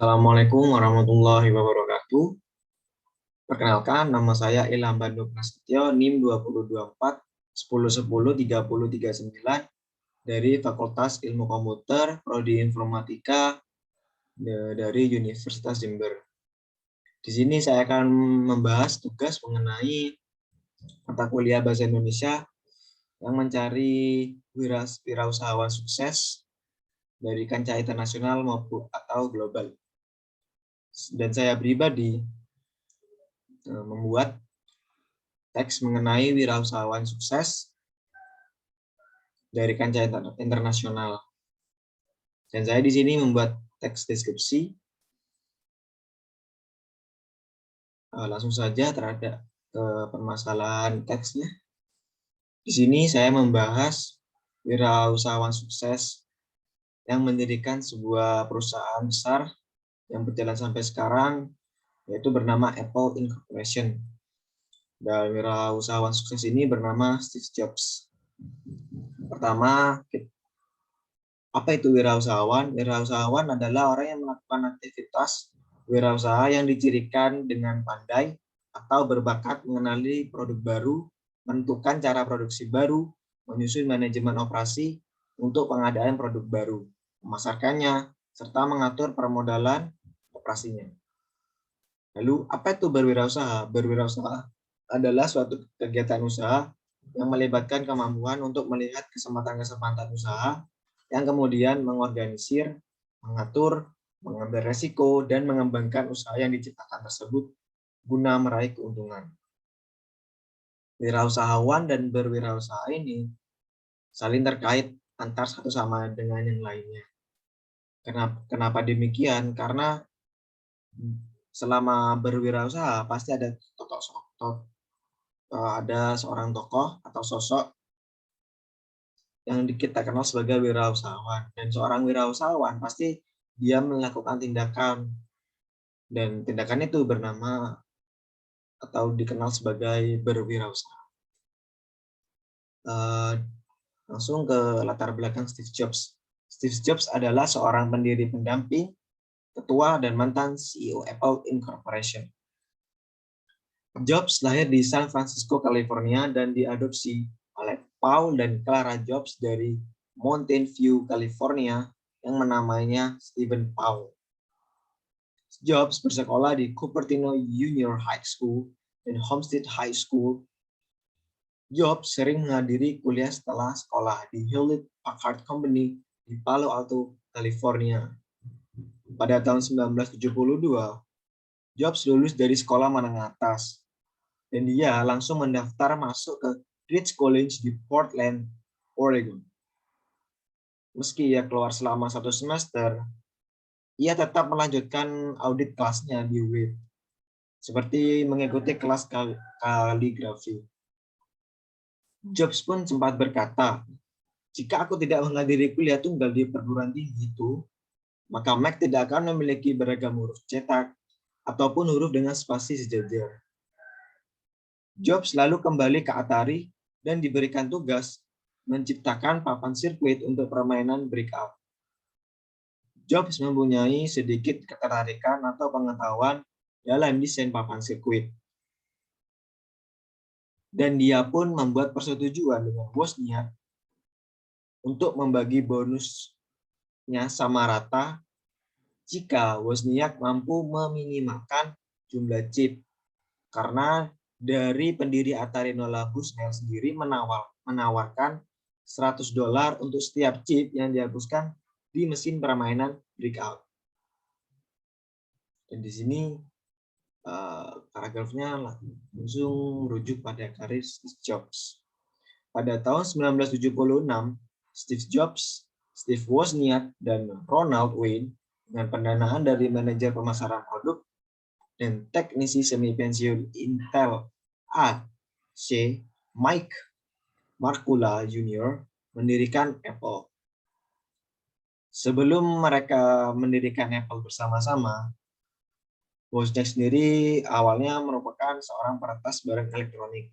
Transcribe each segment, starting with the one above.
Assalamualaikum warahmatullahi wabarakatuh. Perkenalkan, nama saya Ilham Bandung Prasetyo, NIM 2024 1010 3039 dari Fakultas Ilmu Komputer, Prodi Informatika dari Universitas Jember. Di sini saya akan membahas tugas mengenai mata kuliah Bahasa Indonesia yang mencari wirausahawan sukses dari kancah internasional maupun atau global. Dan saya pribadi membuat teks mengenai wirausahawan sukses dari kancah internasional. Dan saya di sini membuat teks deskripsi. Langsung saja terhadap permasalahan teksnya. Di sini saya membahas wirausahawan sukses yang mendirikan sebuah perusahaan besar yang berjalan sampai sekarang, yaitu bernama Apple Incorporation. Dan wirausahawan sukses ini bernama Steve Jobs. Pertama, apa itu wirausahawan? Wirausahawan adalah orang yang melakukan aktivitas wirausaha yang dicirikan dengan pandai atau berbakat mengenali produk baru, menentukan cara produksi baru, menyusun manajemen operasi untuk pengadaan produk baru, memasarkannya, serta mengatur permodalan operasinya. Lalu, apa itu berwirausaha? Berwirausaha adalah suatu kegiatan usaha yang melibatkan kemampuan untuk melihat kesempatan-kesempatan usaha yang kemudian mengorganisir, mengatur, mengambil resiko, dan mengembangkan usaha yang diciptakan tersebut guna meraih keuntungan. Wirausahawan dan berwirausaha ini saling terkait antar satu sama dengan yang lainnya. Kenapa demikian? Karena selama berwirausaha pasti ada seorang tokoh atau sosok yang kita kenal sebagai wirausahawan. Dan seorang wirausahawan pasti dia melakukan tindakan, dan tindakan itu bernama atau dikenal sebagai berwirausaha. Langsung ke latar belakang Steve Jobs. Steve Jobs adalah seorang pendiri pendamping, ketua, dan mantan CEO Apple Incorporation. Jobs lahir di San Francisco, California, dan diadopsi oleh Paul dan Clara Jobs dari Mountain View, California, yang menamainya Stephen Paul. Jobs bersekolah di Cupertino Junior High School dan Homestead High School. Jobs sering menghadiri kuliah setelah sekolah di Hewlett Packard Company di Palo Alto, California. Pada tahun 1972, Jobs lulus dari sekolah menengah atas, dan dia langsung mendaftar masuk ke Ridge College di Portland, Oregon. Meski ia keluar selama 1 semester, ia tetap melanjutkan audit kelasnya di WIT, seperti mengikuti kelas kaligrafi. Jobs pun sempat berkata, jika aku tidak menghadiri kuliah tunggal di perguruan tinggi itu, maka Mac tidak akan memiliki beragam huruf cetak ataupun huruf dengan spasi sejajar. Jobs lalu kembali ke Atari dan diberikan tugas menciptakan papan sirkuit untuk permainan breakout. Jobs mempunyai sedikit ketertarikan atau pengetahuan dalam desain papan sirkuit. Dan dia pun membuat persetujuan dengan bosnya untuk membagi bonusnya sama rata jika Wozniak mampu meminimalkan jumlah chip. Karena dari pendiri Atari Nolah Bushnell sendiri menawarkan $100 untuk setiap chip yang dihapuskan di mesin permainan breakout. Dan di sini paragrafnya langsung merujuk pada karir Steve Jobs. Pada tahun 1976, Steve Jobs, Steve Wozniak, dan Ronald Wayne dengan pendanaan dari manajer pemasaran produk dan teknisi semi pensiun Intel A.C. Mike Markula Jr. mendirikan Apple. Sebelum mereka mendirikan Apple bersama-sama, Wozniak sendiri awalnya merupakan seorang peretas barang elektronik.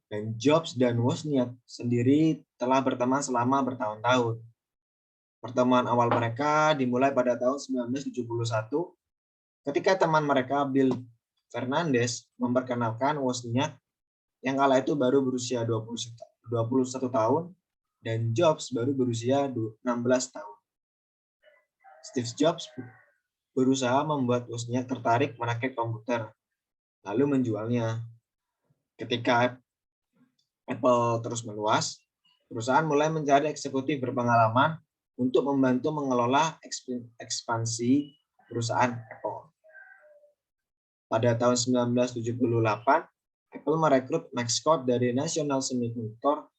Dan Jobs dan Wozniak sendiri telah berteman selama bertahun-tahun. Pertemuan awal mereka dimulai pada tahun 1971 ketika teman mereka Bill Fernandes memperkenalkan Wozniak yang kala itu baru berusia 21 tahun dan Jobs baru berusia 16 tahun. Steve Jobs berusaha membuat Wozniak tertarik merakit komputer, lalu menjualnya. Ketika Apple terus meluas, perusahaan mulai mencari eksekutif berpengalaman untuk membantu mengelola ekspansi perusahaan Apple. Pada tahun 1978, Apple merekrut Max Scott dari National Semiconductor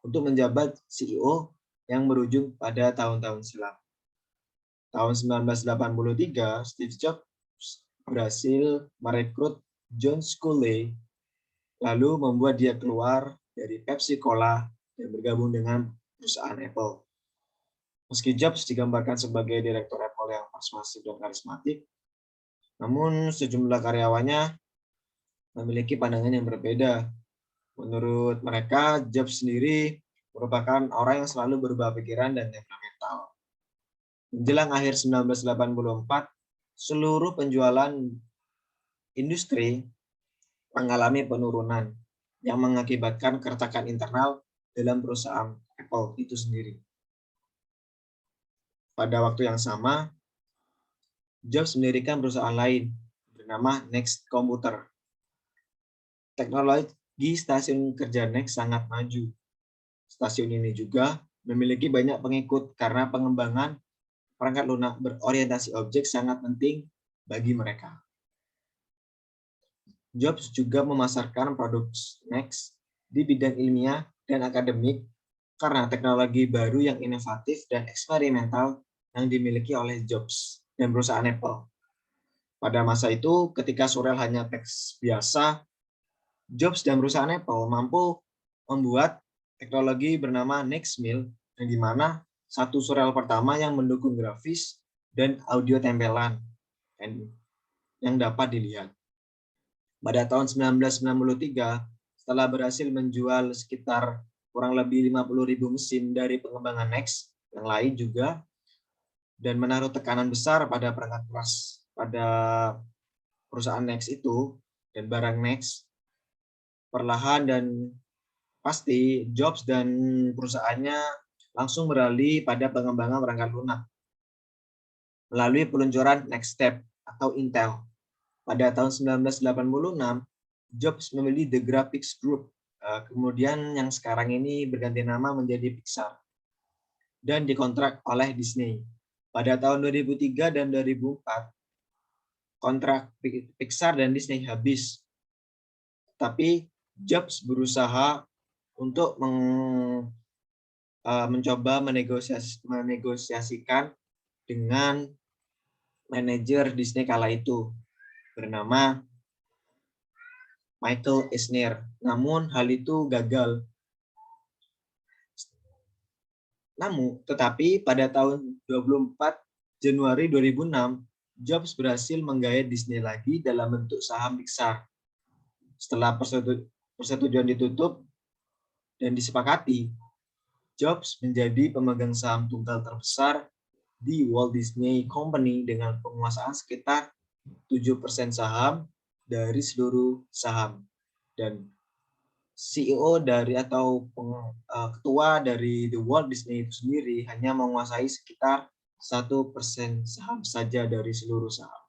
untuk menjabat CEO yang berujung pada tahun-tahun silam. Tahun 1983, Steve Jobs berhasil merekrut John Sculley, lalu membuat dia keluar dari Pepsi Cola dan bergabung dengan perusahaan Apple. Meski Jobs digambarkan sebagai direktur Apple yang persuasif dan karismatik, namun sejumlah karyawannya memiliki pandangan yang berbeda. Menurut mereka, Jobs sendiri merupakan orang yang selalu berubah pikiran dan temperamental. Menjelang akhir 1984, seluruh penjualan industri mengalami penurunan yang mengakibatkan keretakan internal dalam perusahaan Apple itu sendiri. Pada waktu yang sama, Jobs mendirikan perusahaan lain bernama Next Computer. Teknologi stasiun kerja Next sangat maju. Stasiun ini juga memiliki banyak pengikut karena pengembangan perangkat lunak berorientasi objek sangat penting bagi mereka. Jobs juga memasarkan produk Next di bidang ilmiah dan akademik karena teknologi baru yang inovatif dan eksperimental yang dimiliki oleh Jobs dan perusahaan Apple. Pada masa itu, ketika surel hanya teks biasa, Jobs dan perusahaan Apple mampu membuat teknologi bernama NextMail, yang dimana satu surel pertama yang mendukung grafis dan audio tempelan yang dapat dilihat. Pada tahun 1993, setelah berhasil menjual sekitar kurang lebih 50.000 mesin dari pengembangan Next yang lain juga, dan menaruh tekanan besar pada perangkat keras pada perusahaan Next itu dan barang Next, perlahan dan pasti Jobs dan perusahaannya langsung beralih pada pengembangan perangkat lunak melalui peluncuran Next Step atau Intel. Pada tahun 1986, Jobs membeli The Graphics Group, kemudian yang sekarang ini berganti nama menjadi Pixar, dan dikontrak oleh Disney. Pada tahun 2003 dan 2004, kontrak Pixar dan Disney habis. Tapi Jobs berusaha untuk mencoba menegosiasikan dengan manajer Disney kala itu bernama Michael Eisner. Namun hal itu gagal. Tetapi pada tahun 24 Januari 2006, Jobs berhasil menggait Disney lagi dalam bentuk saham Pixar. Setelah persetujuan ditutup dan disepakati, Jobs menjadi pemegang saham tunggal terbesar di Walt Disney Company dengan penguasaan sekitar 7% saham dari seluruh saham. Dan CEO dari atau ketua dari The Walt Disney itu sendiri hanya menguasai sekitar 1% saham saja dari seluruh saham.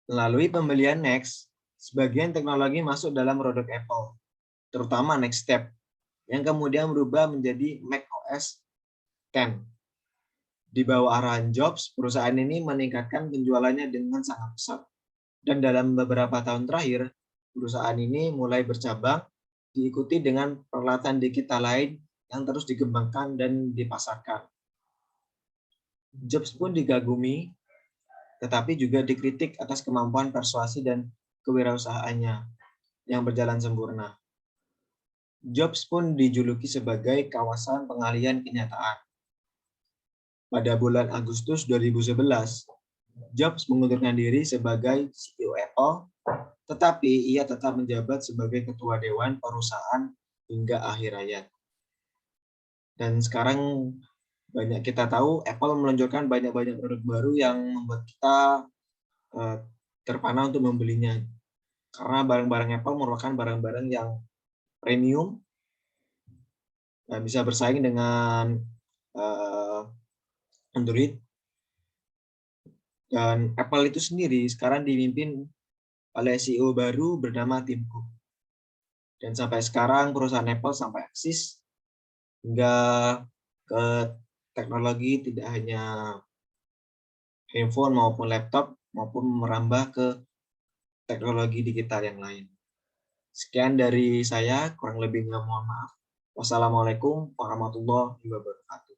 Melalui pembelian Next, sebagian teknologi masuk dalam produk Apple, terutama Next Step, yang kemudian berubah menjadi Mac OS X. Di bawah arahan Jobs, perusahaan ini meningkatkan penjualannya dengan sangat pesat. Dan dalam beberapa tahun terakhir, perusahaan ini mulai bercabang, diikuti dengan peralatan digital lain yang terus dikembangkan dan dipasarkan. Jobs pun dikagumi, tetapi juga dikritik atas kemampuan persuasi dan kewirausahaannya yang berjalan sempurna. Jobs pun dijuluki sebagai kawasan pengalihan kenyataan. Pada bulan Agustus 2011, Jobs mengundurkan diri sebagai CEO Apple, tetapi ia tetap menjabat sebagai ketua dewan perusahaan hingga akhir hayat. Dan sekarang banyak kita tahu Apple meluncurkan banyak-banyak produk baru yang membuat kita terpana untuk membelinya. Karena barang-barang Apple merupakan barang-barang yang premium dan bisa bersaing dengan Android. Dan Apple itu sendiri sekarang dipimpin oleh CEO baru bernama Tim Cook. Dan sampai sekarang perusahaan Apple sampai eksis hingga ke teknologi tidak hanya handphone maupun laptop maupun merambah ke teknologi digital yang lain. Sekian dari saya, kurang lebihnya mohon maaf. Wassalamualaikum warahmatullahi wabarakatuh.